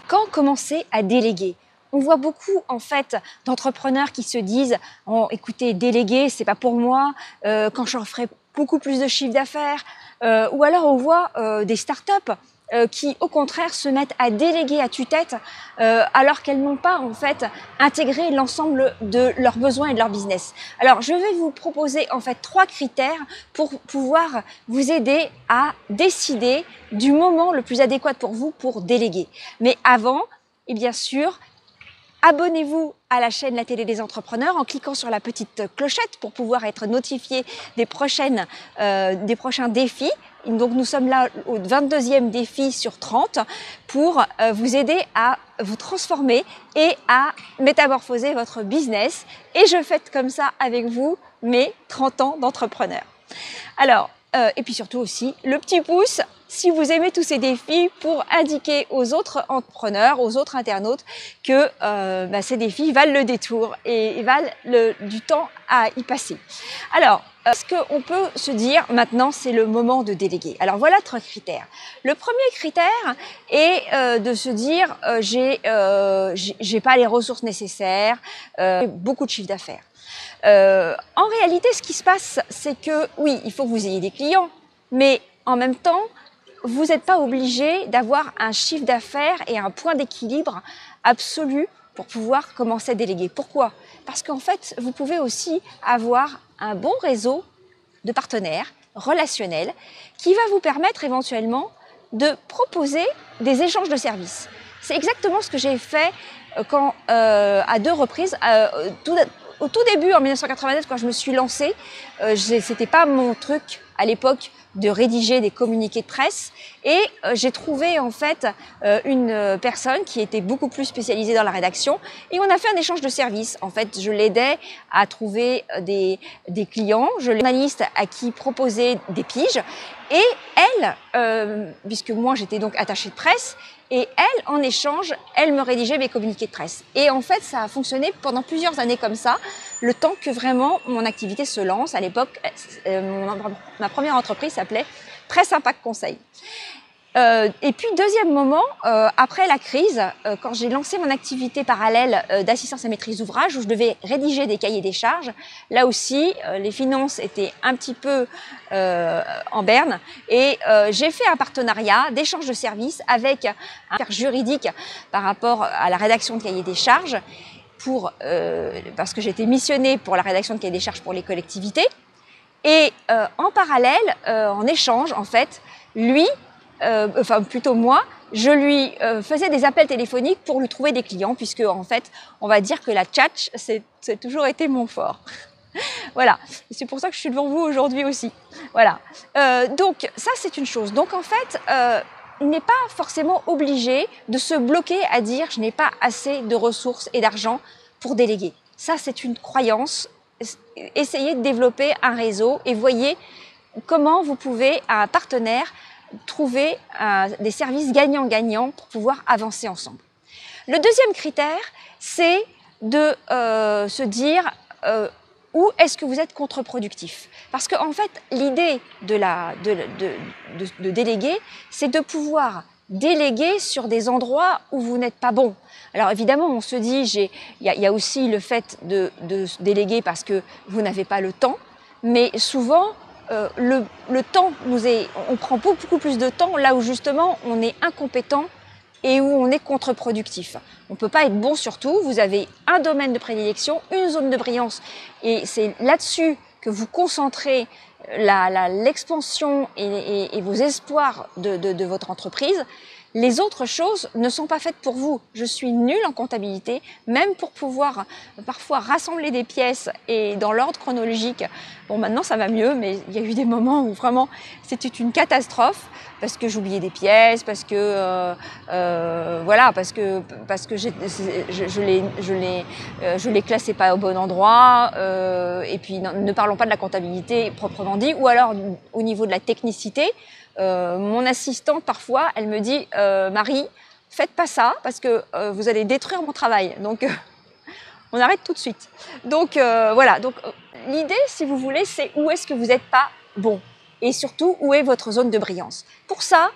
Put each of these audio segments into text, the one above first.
Quand commencer à déléguer? On voit beaucoup en fait d'entrepreneurs qui se disent oh, écoutez, déléguer, c'est pas pour moi, quand j'en ferai beaucoup plus de chiffre d'affaires. Ou alors on voit des startups qui au contraire se mettent à déléguer à tue-tête alors qu'elles n'ont pas en fait intégré l'ensemble de leurs besoins et de leur business. Alors je vais vous proposer en fait 3 critères pour pouvoir vous aider à décider du moment le plus adéquat pour vous pour déléguer. Mais avant, et bien sûr, abonnez-vous à la chaîne La Télé des Entrepreneurs en cliquant sur la petite clochette pour pouvoir être notifié des prochains défis. Donc nous sommes là au 22e défi sur 30 pour vous aider à vous transformer et à métamorphoser votre business. Et je fête comme ça avec vous mes 30 ans d'entrepreneur. Alors, et puis surtout aussi le petit pouce si vous aimez tous ces défis pour indiquer aux autres entrepreneurs, aux autres internautes que ces défis valent le détour et valent du temps à y passer. Alors, ce qu'on peut se dire maintenant, c'est le moment de déléguer. Alors voilà 3 critères. Le premier critère est de se dire j'ai pas les ressources nécessaires, beaucoup de chiffre d'affaires. En réalité, ce qui se passe, c'est que oui, il faut que vous ayez des clients, mais en même temps, vous n'êtes pas obligé d'avoir un chiffre d'affaires et un point d'équilibre absolu pour pouvoir commencer à déléguer. Pourquoi? Parce qu'en fait, vous pouvez aussi avoir un bon réseau de partenaires relationnels qui va vous permettre éventuellement de proposer des échanges de services. C'est exactement ce que j'ai fait quand, à 2 reprises, au tout début, en 1989, quand je me suis lancée, c'était pas mon truc à l'époque de rédiger des communiqués de presse et j'ai trouvé en fait une personne qui était beaucoup plus spécialisée dans la rédaction et on a fait un échange de services. En fait, je l'aidais à trouver des clients, je l'aidais journaliste à qui proposer des piges et elle, puisque moi j'étais donc attachée de presse, et elle, en échange, elle me rédigeait mes communiqués de presse. Et en fait, ça a fonctionné pendant plusieurs années comme ça, le temps que vraiment mon activité se lance. À l'époque, ma première entreprise s'appelait Presse Impact Conseil. Et puis, deuxième moment, après la crise, quand j'ai lancé mon activité parallèle d'assistance à maîtrise d'ouvrage, où je devais rédiger des cahiers des charges, là aussi, les finances étaient un petit peu en berne. Et j'ai fait un partenariat d'échange de services avec un expert juridique par rapport à la rédaction de cahiers des charges, parce que j'étais missionnée pour la rédaction de cahiers des charges pour les collectivités. Et en parallèle, en échange, en fait, lui, plutôt moi, je lui faisais des appels téléphoniques pour lui trouver des clients, puisque en fait, on va dire que la tchatch, c'est toujours été mon fort. Voilà, c'est pour ça que je suis devant vous aujourd'hui aussi. Voilà, donc ça c'est une chose. Donc en fait, il n'est pas forcément obligé de se bloquer à dire je n'ai pas assez de ressources et d'argent pour déléguer. Ça c'est une croyance. Essayez de développer un réseau et voyez comment vous pouvez, à un partenaire, trouver des services gagnant-gagnant pour pouvoir avancer ensemble. Le deuxième critère, c'est de se dire où est-ce que vous êtes contre-productif. Parce qu'en fait, l'idée de déléguer, c'est de pouvoir déléguer sur des endroits où vous n'êtes pas bon. Alors évidemment, on se dit, il y a aussi le fait de déléguer parce que vous n'avez pas le temps, mais souvent, le temps on prend beaucoup plus de temps là où justement on est incompétent et où on est contre-productif. On ne peut pas être bon sur tout, vous avez un domaine de prédilection, une zone de brillance et c'est là-dessus que vous concentrez l'expansion et vos espoirs de votre entreprise. Les autres choses ne sont pas faites pour vous. Je suis nulle en comptabilité, même pour pouvoir parfois rassembler des pièces et dans l'ordre chronologique. Bon, maintenant ça va mieux, mais il y a eu des moments où vraiment c'était une catastrophe parce que j'oubliais des pièces, parce que voilà, parce que je les classais pas au bon endroit. Et puis ne parlons pas de la comptabilité proprement dit, ou alors au niveau de la technicité. Mon assistante, parfois, elle me dit Marie, faites pas ça parce que vous allez détruire mon travail. Donc, on arrête tout de suite. Donc, voilà. Donc, l'idée, si vous voulez, c'est où est-ce que vous n'êtes pas bon et surtout, où est votre zone de brillance. Pour ça,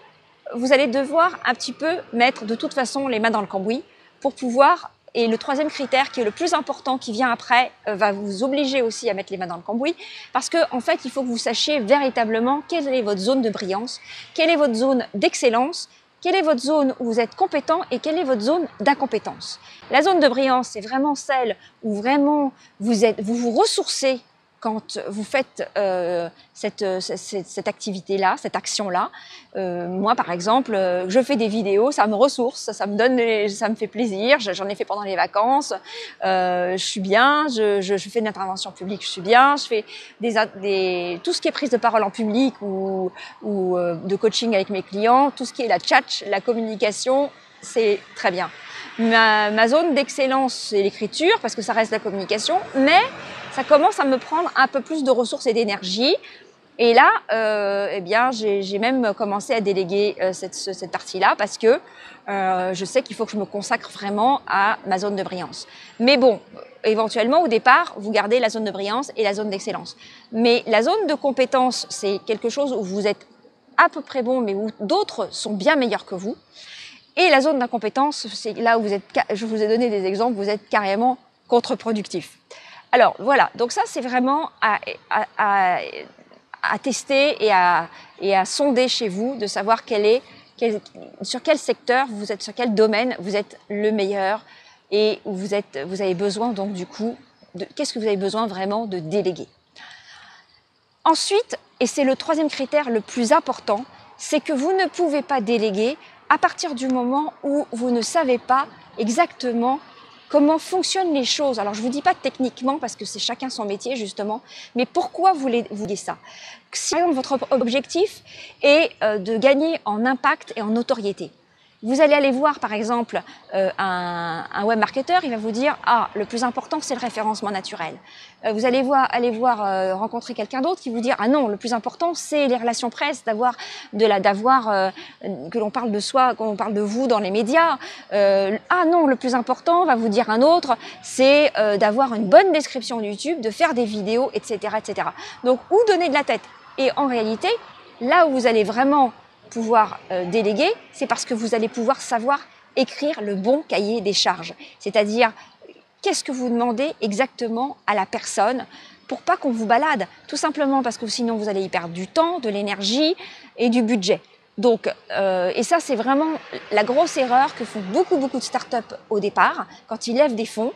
vous allez devoir un petit peu mettre de toute façon les mains dans le cambouis pour pouvoir, et le troisième critère qui est le plus important qui vient après va vous obliger aussi à mettre les mains dans le cambouis, parce que en fait il faut que vous sachiez véritablement quelle est votre zone de brillance, quelle est votre zone d'excellence, quelle est votre zone où vous êtes compétent et quelle est votre zone d'incompétence. La zone de brillance, c'est vraiment celle où vraiment vous vous ressourcez quand vous faites cette activité-là, cette action-là. Moi, par exemple, je fais des vidéos, ça me ressource, ça me fait plaisir. J'en ai fait pendant les vacances. Je suis bien. Je fais de l'intervention publique, je suis bien. Je fais tout ce qui est prise de parole en public ou de coaching avec mes clients, tout ce qui est la chat, la communication, c'est très bien. Ma zone d'excellence, c'est l'écriture, parce que ça reste la communication, mais ça commence à me prendre un peu plus de ressources et d'énergie. Et là, eh bien, j'ai même commencé à déléguer cette partie-là, parce que je sais qu'il faut que je me consacre vraiment à ma zone de brillance. Mais bon, éventuellement, au départ, vous gardez la zone de brillance et la zone d'excellence. Mais la zone de compétence, c'est quelque chose où vous êtes à peu près bon, mais où d'autres sont bien meilleurs que vous. Et la zone d'incompétence, c'est là où vous êtes, je vous ai donné des exemples, vous êtes carrément contre-productif. Alors voilà, donc ça c'est vraiment à tester et à sonder chez vous, de savoir sur quel secteur vous êtes, sur quel domaine vous êtes le meilleur et où vous avez besoin donc du coup, qu'est-ce que vous avez besoin vraiment de déléguer. Ensuite, et c'est le troisième critère le plus important, c'est que vous ne pouvez pas déléguer à partir du moment où vous ne savez pas exactement comment fonctionnent les choses. Alors, je ne vous dis pas techniquement, parce que c'est chacun son métier, justement, mais pourquoi vous voulez ça? Si, par exemple, votre objectif est de gagner en impact et en notoriété, vous allez aller voir, par exemple, un web marketeur, il va vous dire « Ah, le plus important, c'est le référencement naturel. » Vous allez rencontrer quelqu'un d'autre qui vous dire « Ah non, le plus important, c'est les relations presse, que l'on parle de soi, qu'on parle de vous dans les médias. Ah non, le plus important, va vous dire un autre, c'est d'avoir une bonne description YouTube, de faire des vidéos, etc. etc. » Donc, où donner de la tête? Et en réalité, là où vous allez vraiment pouvoir déléguer, c'est parce que vous allez pouvoir savoir écrire le bon cahier des charges. C'est-à-dire, qu'est-ce que vous demandez exactement à la personne pour pas qu'on vous balade. Tout simplement parce que sinon vous allez y perdre du temps, de l'énergie et du budget. Donc, et ça c'est vraiment la grosse erreur que font beaucoup de startups au départ, quand ils lèvent des fonds,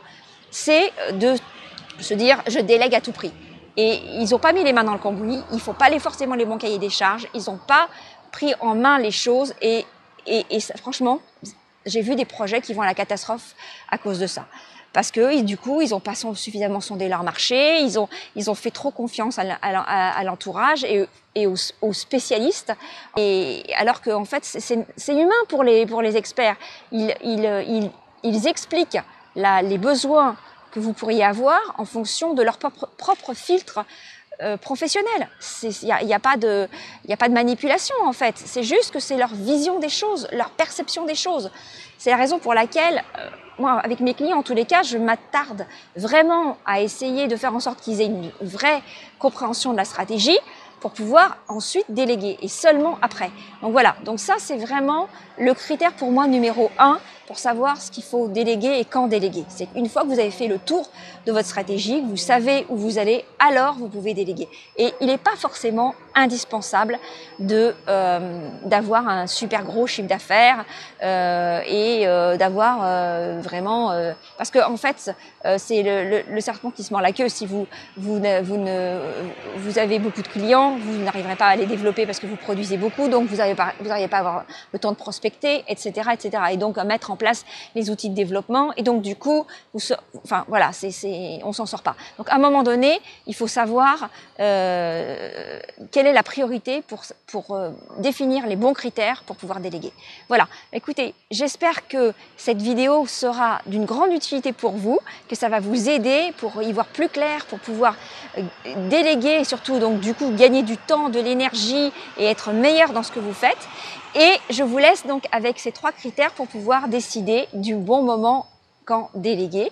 c'est de se dire je délègue à tout prix. Et ils n'ont pas mis les mains dans le cambouis, ils ne font pas forcément les bons cahiers des charges, ils n'ont pas pris en main les choses et ça, franchement, j'ai vu des projets qui vont à la catastrophe à cause de ça. Parce que du coup, ils n'ont pas suffisamment sondé leur marché, ils ont fait trop confiance à l'entourage et aux spécialistes. Et alors qu'en fait, c'est humain pour les experts. Ils expliquent les besoins que vous pourriez avoir en fonction de leur propre filtre professionnel. Il n'y a pas de manipulation en fait, c'est juste que c'est leur vision des choses, leur perception des choses. C'est la raison pour laquelle, moi avec mes clients en tous les cas, je m'attarde vraiment à essayer de faire en sorte qu'ils aient une vraie compréhension de la stratégie pour pouvoir ensuite déléguer et seulement après. Donc voilà, donc ça c'est vraiment le critère pour moi numéro 1 pour savoir ce qu'il faut déléguer et quand déléguer. C'est qu'une fois que vous avez fait le tour de votre stratégie, que vous savez où vous allez, alors vous pouvez déléguer. Et il n'est pas forcément indispensable d'avoir un super gros chiffre d'affaires et d'avoir vraiment... parce que en fait, c'est le serpent qui se mord la queue. Si vous avez beaucoup de clients, vous n'arriverez pas à les développer parce que vous produisez beaucoup, donc vous n'arrivez pas à avoir le temps de prospecter, etc. etc. Et donc à mettre en place les outils de développement. Et donc du coup, enfin voilà, on s'en sort pas. Donc à un moment donné, il faut savoir quelle est la priorité pour définir les bons critères pour pouvoir déléguer. Voilà, écoutez, j'espère que cette vidéo sera d'une grande utilité pour vous, que ça va vous aider pour y voir plus clair, pour pouvoir déléguer et surtout donc du coup gagner du temps, de l'énergie et être meilleur dans ce que vous faites. Et je vous laisse donc avec ces 3 critères pour pouvoir décider du bon moment quand déléguer.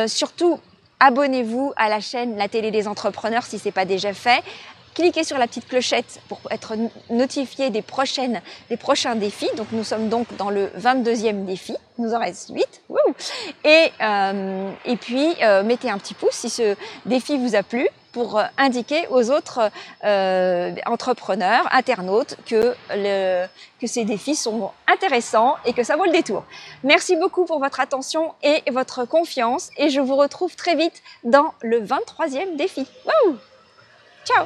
Surtout, abonnez-vous à la chaîne La Télé des Entrepreneurs si ce n'est pas déjà fait. Cliquez sur la petite clochette pour être notifié des prochains défis. Donc nous sommes donc dans le 22e défi, il nous en reste 8. Wouh. Et puis mettez un petit pouce si ce défi vous a plu pour indiquer aux autres entrepreneurs, internautes que ces défis sont intéressants et que ça vaut le détour. Merci beaucoup pour votre attention et votre confiance et je vous retrouve très vite dans le 23e défi. Wouh. Ciao.